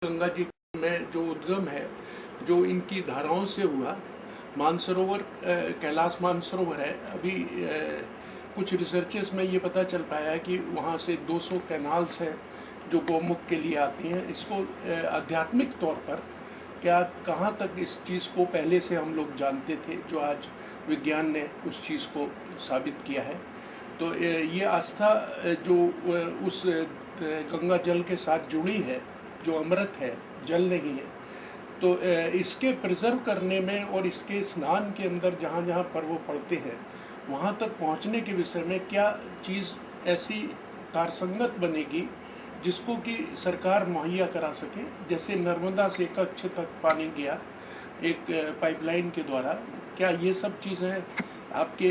गंगा जी में जो उद्गम है, जो इनकी धाराओं से हुआ, मानसरोवर कैलाश मानसरोवर है। अभी कुछ रिसर्चेस में ये पता चल पाया है कि वहाँ से 200 कैनाल्स हैं जो गौमुख के लिए आती हैं। इसको आध्यात्मिक तौर पर क्या कहाँ तक इस चीज़ को पहले से हम लोग जानते थे, जो आज विज्ञान ने उस चीज़ को साबित किया है। तो ये आस्था जो उस गंगा जल के साथ जुड़ी है, जो अमृत है, जल नहीं है, तो इसके प्रिजर्व करने में और इसके स्नान के अंदर जहाँ जहाँ पर वो पड़ते हैं वहाँ तक पहुँचने के विषय में क्या चीज़ ऐसी तारसंगत बनेगी जिसको कि सरकार मुहैया करा सके। जैसे नर्मदा से कच्छ तक पानी गया एक पाइपलाइन के द्वारा, क्या ये सब चीज़ें आपके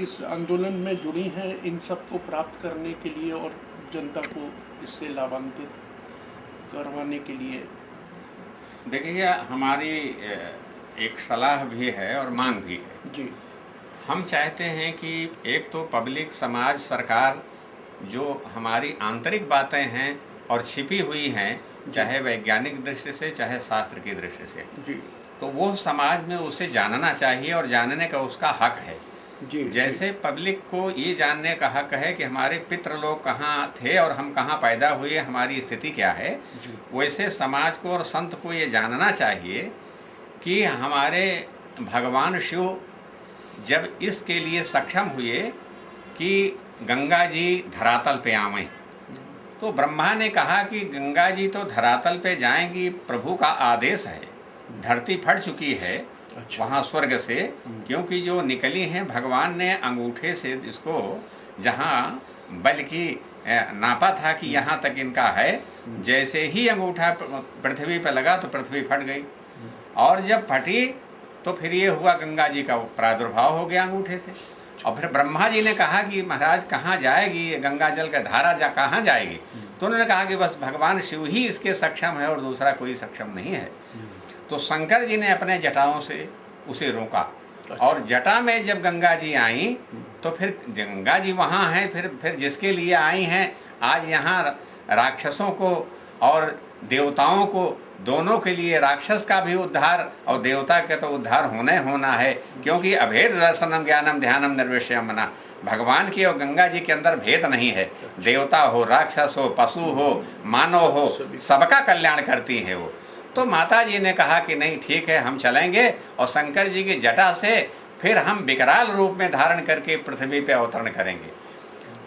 इस आंदोलन में जुड़ी हैं इन सब को प्राप्त करने के लिए और जनता को इससे लाभान्वित करवाने के लिए? देखिए, हमारी एक सलाह भी है और मांग भी है जी। हम चाहते हैं कि एक तो पब्लिक, समाज, सरकार जो हमारी आंतरिक बातें हैं और छिपी हुई हैं, चाहे वैज्ञानिक दृष्टि से चाहे शास्त्र की दृष्टि से जी, तो वो समाज में उसे जानना चाहिए और जानने का उसका हक है। जी, जैसे पब्लिक को ये जानने का हक है कि हमारे पितृलोक कहाँ थे और हम कहाँ पैदा हुए, हमारी स्थिति क्या है, वैसे समाज को और संत को ये जानना चाहिए कि हमारे भगवान शिव जब इसके लिए सक्षम हुए कि गंगा जी धरातल पे आवें, तो ब्रह्मा ने कहा कि गंगा जी तो धरातल पे जाएंगी, प्रभु का आदेश है, धरती फट चुकी है। अच्छा। वहाँ स्वर्ग से क्योंकि जो निकली हैं, भगवान ने अंगूठे से इसको जहाँ बल की नापा था कि यहाँ तक इनका है, जैसे ही अंगूठा पृथ्वी पर लगा तो पृथ्वी फट गई। और जब फटी तो फिर ये हुआ, गंगा जी का प्रादुर्भाव हो गया अंगूठे से। और फिर ब्रह्मा जी ने कहा कि महाराज कहाँ जाएगी गंगा जल का धारा, कहाँ जाएगी? तो उन्होंने कहा कि बस भगवान शिव ही इसके सक्षम है और दूसरा कोई सक्षम नहीं है। तो शंकर जी ने अपने जटाओं से उसे रोका। अच्छा। और जटा में जब गंगा जी आई तो फिर गंगा जी वहाँ हैं, फिर जिसके लिए आई हैं, आज यहाँ राक्षसों को और देवताओं को दोनों के लिए, राक्षस का भी उद्धार और देवता का तो उद्धार होना है, क्योंकि अभेद दर्शनम ज्ञानम ध्यानम निर्विषयम मना। भगवान की और गंगा जी के अंदर भेद नहीं है। देवता हो, राक्षस हो, पशु हो, मानव हो, सबका कल्याण करती है वो। तो माता जी ने कहा कि नहीं ठीक है, हम चलेंगे और शंकर जी की जटा से फिर हम विकराल रूप में धारण करके पृथ्वी पे अवतरण करेंगे।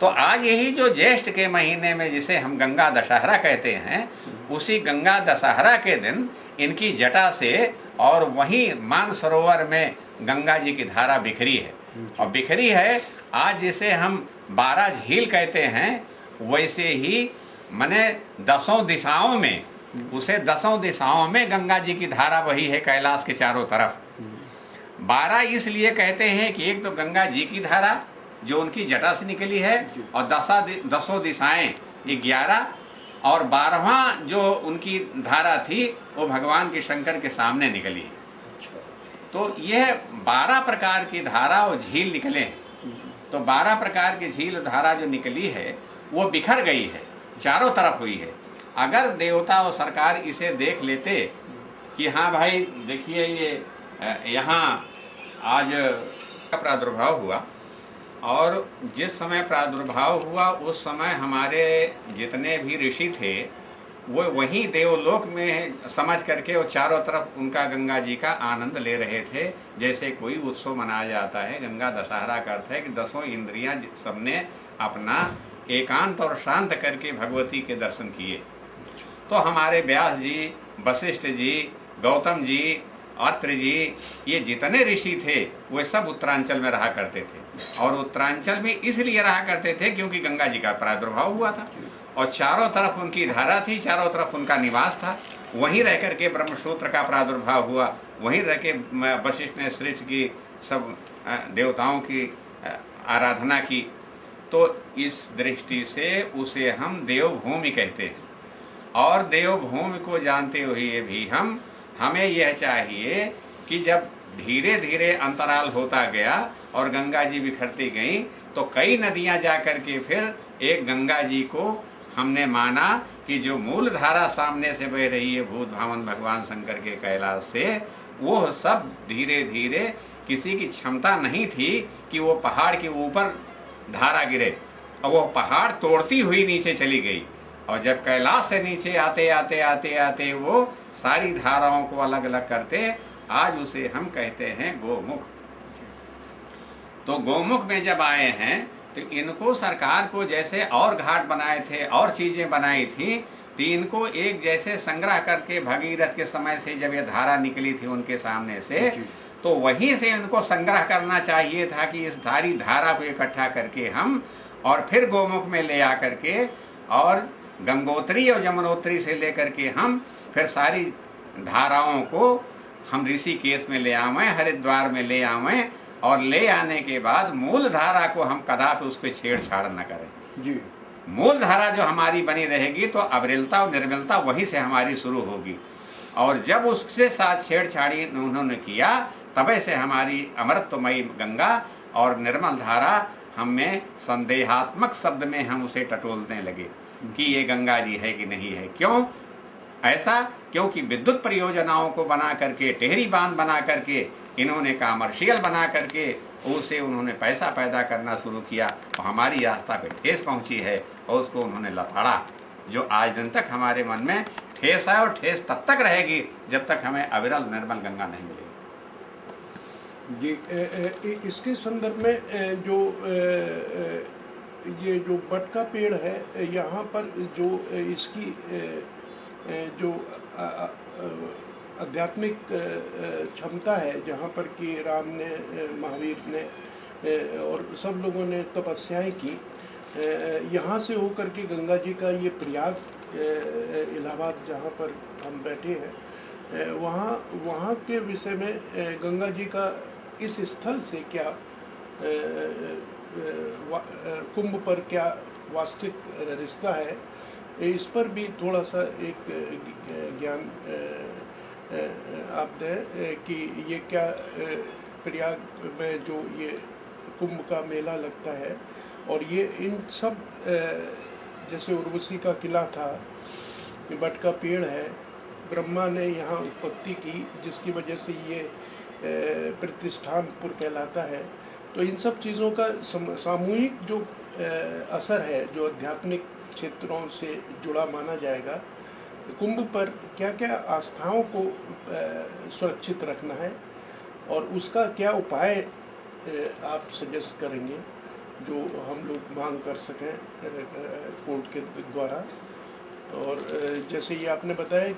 तो आज यही जो ज्येष्ठ के महीने में जिसे हम गंगा दशहरा कहते हैं, उसी गंगा दशहरा के दिन इनकी जटा से और वहीं मानसरोवर में गंगा जी की धारा बिखरी है। और बिखरी है आज जिसे हम 12 झील कहते हैं, वैसे ही मने 10 दिशाओं में, उसे 10 दिशाओं में गंगा जी की धारा बही है कैलाश के चारों तरफ। 12 इसलिए कहते हैं कि एक तो गंगा जी की धारा जो उनकी जटा से निकली है, और 10 दिशाएं 11, और 12वां जो उनकी धारा थी वो भगवान के शंकर के सामने निकली है। तो यह 12 प्रकार की धारा और झील निकले। तो 12 प्रकार की झील और धारा जो निकली है वो बिखर गई है, चारों तरफ हुई है। अगर देवता और सरकार इसे देख लेते कि हाँ भाई देखिए ये यहाँ आज प्रादुर्भाव हुआ, और जिस समय प्रादुर्भाव हुआ उस समय हमारे जितने भी ऋषि थे वो वहीं देवलोक में समझ करके और चारों तरफ उनका गंगा जी का आनंद ले रहे थे, जैसे कोई उत्सव मनाया जाता है। गंगा दशहरा का अर्थ है कि 10 इंद्रियां सबने अपना एकांत और शांत करके भगवती के दर्शन किए। तो हमारे व्यास जी, वशिष्ठ जी, गौतम जी, अत्रि जी, ये जितने ऋषि थे वे सब उत्तरांचल में रहा करते थे। और उत्तरांचल में इसलिए रहा करते थे क्योंकि गंगा जी का प्रादुर्भाव हुआ था और चारों तरफ उनकी धारा थी, चारों तरफ उनका निवास था। वहीं रह करके ब्रह्मसूत्र का प्रादुर्भाव हुआ, वहीं रह के वशिष्ठ ने सृष्टि की, सब देवताओं की आराधना की। तो इस दृष्टि से उसे हम देवभूमि कहते हैं। और देवभूमि को जानते हुए भी हमें यह चाहिए कि जब धीरे धीरे अंतराल होता गया और गंगा जी बिखरती गई तो कई नदियां जाकर के फिर एक गंगा जी को हमने माना कि जो मूल धारा सामने से बह रही है भूत भावन भगवान शंकर के कैलाश से, वो सब धीरे धीरे, किसी की क्षमता नहीं थी कि वो पहाड़ के ऊपर धारा गिरे, और वो पहाड़ तोड़ती हुई नीचे चली गई। और जब कैलाश से नीचे आते आते आते आते वो सारी धाराओं को अलग अलग करते, आज उसे हम कहते हैं गोमुख। तो गोमुख में जब आए हैं तो इनको सरकार को जैसे और घाट बनाए थे और चीजें बनाई थी, तो इनको एक जैसे संग्रह करके भगीरथ के समय से जब ये धारा निकली थी उनके सामने से, तो वहीं से इनको संग्रह करना चाहिए था कि इस सारी धारा को इकट्ठा करके हम और फिर गोमुख में ले आकर के, और गंगोत्री और यमुनोत्री से लेकर के हम फिर सारी धाराओं को हम ऋषिकेश में ले आवें, हरिद्वार में ले आवें, और ले आने के बाद मूल धारा को हम कदापि उसको छेड़छाड़ न करें जी। मूल धारा जो हमारी बनी रहेगी तो अविरलता और निर्मलता वहीं से हमारी शुरू होगी, और जब उसके साथ छेड़छाड़ी उन्होंने किया तबे से हमारी अमृतमयी गंगा और निर्मल धारा हमें संदेहात्मक शब्द में हम उसे टटोलने लगे कि ये गंगा जी है कि नहीं है। क्यों ऐसा? क्योंकि विद्युत परियोजनाओं को बना करके, टेहरी बांध बना करके, इन्होंने कमर्शियल बना करके उससे उन्होंने पैसा पैदा करना शुरू किया, और हमारी आस्था पे ठेस पहुंची है, और उसको उन्होंने लताड़ा, जो आज दिन तक हमारे मन में ठेस है, और ठेस तब तक रहेगी जब तक हमें अविरल निर्मल गंगा नहीं मिलेगी। जी, इसके संदर्भ में जो ये जो बट का पेड़ है, यहाँ पर जो इसकी जो आध्यात्मिक क्षमता है, जहाँ पर कि राम ने, महावीर ने और सब लोगों ने तपस्याएं की, यहाँ से होकर के गंगा जी का ये प्रयाग इलाहाबाद जहाँ पर हम बैठे हैं, वहाँ के विषय में गंगा जी का इस स्थल से क्या कुंभ पर क्या वास्तविक रिश्ता है, इस पर भी थोड़ा सा एक ज्ञान आप दें कि ये क्या प्रयाग में जो ये कुंभ का मेला लगता है, और ये इन सब जैसे उर्वशी का किला था, बट का पेड़ है, ब्रह्मा ने यहाँ उत्पत्ति की, जिसकी वजह से ये प्रतिष्ठानपुर कहलाता है। तो इन सब चीज़ों का सामूहिक जो असर है, जो आध्यात्मिक क्षेत्रों से जुड़ा माना जाएगा, कुंभ पर क्या क्या आस्थाओं को सुरक्षित रखना है, और उसका क्या उपाय आप सजेस्ट करेंगे जो हम लोग मांग कर सकें कोर्ट के द्वारा। और जैसे ये आपने बताया कि